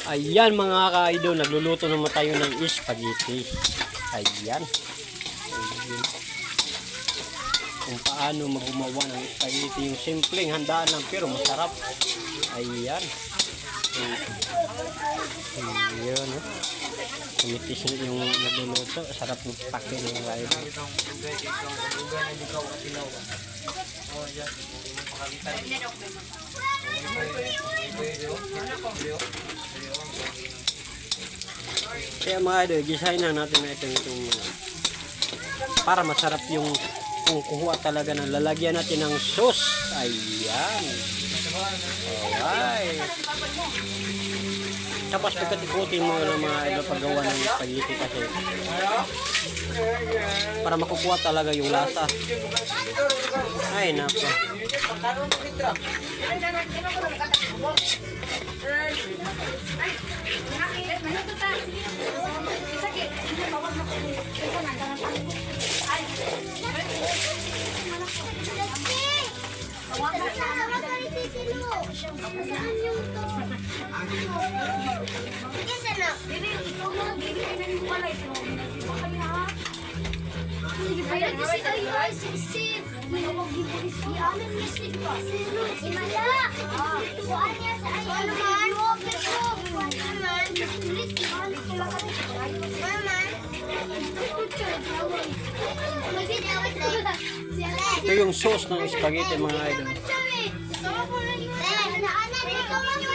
Ayan mga ka-idol, nagluluto naman tayo ng spaghetti. Ayan. Ayan. Kung paano magumawa ng spaghetti, yung simpleng handaan lang pero masarap. Ayan. Ayan. Kumitis na yung nagluluto. Sarap ng pake ng ka-idol. Kaya mga idol, gisahin na natin na itong para masarap yung kung kuha talaga ng lalagyan natin ng sauce. Ayan. Alright. Tapos pagkatikutin mo ng mga idol paggawa ng spaghetti kasi para makukuha talaga yung lasa. Ay nako. Ito yung sauce ng spaghetti mga idol.